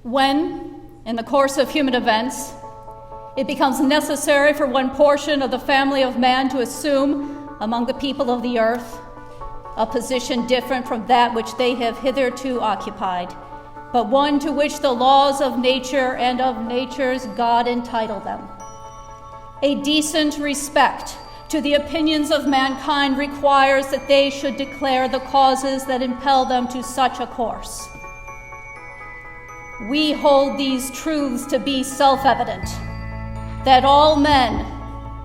When, in the course of human events, it becomes necessary for one portion of the family of man to assume among the people of the earth a position different from that which they have hitherto occupied, but one to which the laws of nature and of nature's God entitle them. A decent respect to the opinions of mankind requires that they should declare the causes that impel them to such a course. We hold these truths to be self-evident, that all men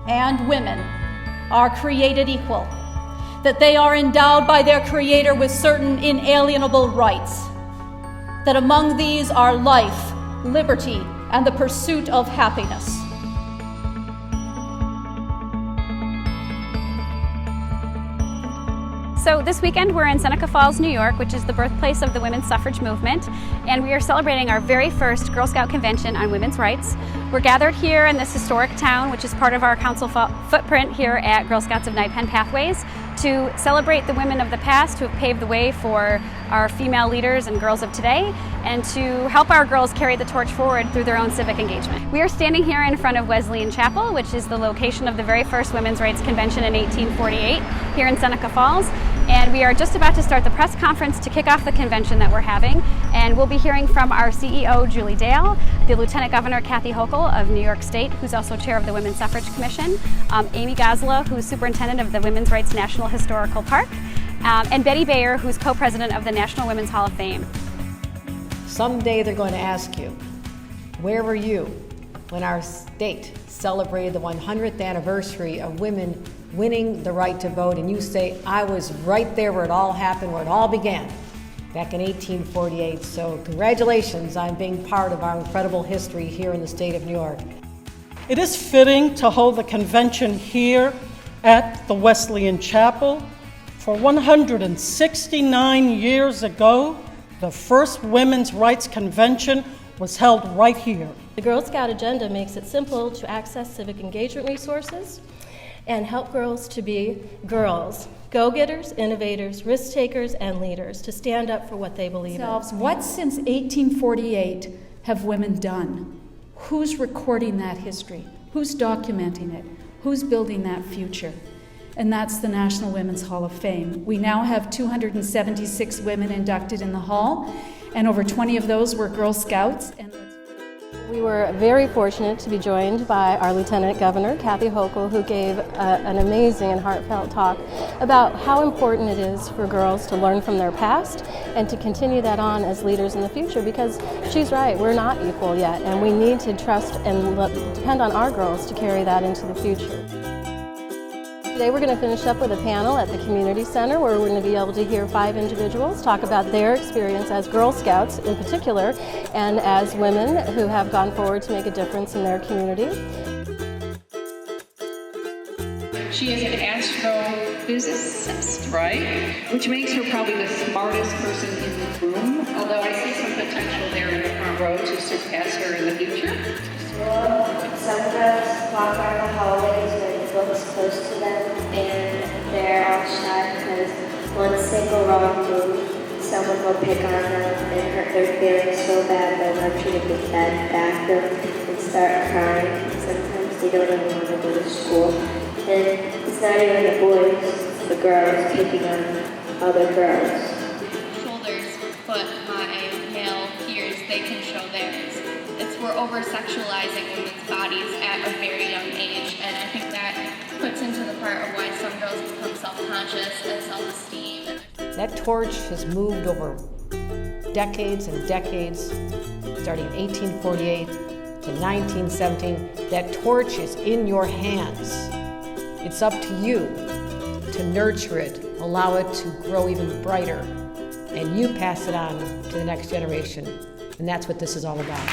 and women are created equal, that they are endowed by their Creator with certain inalienable rights, that among these are life, liberty, and the pursuit of happiness. So this weekend we're in Seneca Falls, New York, which is the birthplace of the women's suffrage movement, and we are celebrating our very first Girl Scout convention on women's rights. We're gathered here in this historic town, which is part of our council footprint here at Girl Scouts of NYPENN Pathways, to celebrate the women of the past who have paved the way for our female leaders and girls of today, and to help our girls carry the torch forward through their own civic engagement. We are standing here in front of Wesleyan Chapel, which is the location of the very first women's rights convention in 1848 here in Seneca Falls. And we are just about to start the press conference to kick off the convention that we're having. And we'll be hearing from our CEO, Julie Dale, the Lieutenant Governor, Kathy Hochul of New York State, who's also chair of the Women's Suffrage Commission, Amy Gosla, who's superintendent of the Women's Rights National Historical Park, and Betty Bayer, who's co-president of the National Women's Hall of Fame. Someday they're going to ask you, where were you when our state celebrated the 100th anniversary of women winning the right to vote? And you say, I was right there where it all happened, where it all began, back in 1848. So congratulations on being part of our incredible history here in the state of New York. It is fitting to hold the convention here at the Wesleyan Chapel. For 169 years ago, the first Women's Rights Convention was held right here. The Girl Scout agenda makes it simple to access civic engagement resources and help girls to be girls, go-getters, innovators, risk-takers, and leaders, to stand up for what they believe in. What since 1848 have women done? Who's recording that history? Who's documenting it? Who's building that future? And that's the National Women's Hall of Fame. We now have 276 women inducted in the hall, and over 20 of those were Girl Scouts. We were very fortunate to be joined by our Lieutenant Governor, Kathy Hochul, who gave an amazing and heartfelt talk about how important it is for girls to learn from their past and to continue that on as leaders in the future, because she's right, we're not equal yet, and we need to trust and depend on our girls to carry that into the future. Today we're going to finish up with a panel at the Community Center, where we're going to be able to hear 5 individuals talk about their experience as Girl Scouts in particular, and as women who have gone forward to make a difference in their community. She is an astrophysicist, right? Which makes her probably the smartest person in the room, although I see some potential there in the front row to surpass her in the future. Some girls walk around the hallways with books close to them, and they're all shy because one single wrong move, someone will pick on them and hurt their feelings so bad they'll want you to get back them and start crying. Sometimes they don't even want to go to school. And it's not even the boys, it's the girls picking on other girls. Shoulders, but my male peers, they can show theirs. We're over-sexualizing women's bodies at a very young age, and I think that puts into the part of why some girls become self-conscious and self-esteem. That torch has moved over decades and decades, starting in 1848 to 1917. That torch is in your hands. It's up to you to nurture it, allow it to grow even brighter, and you pass it on to the next generation. And that's what this is all about.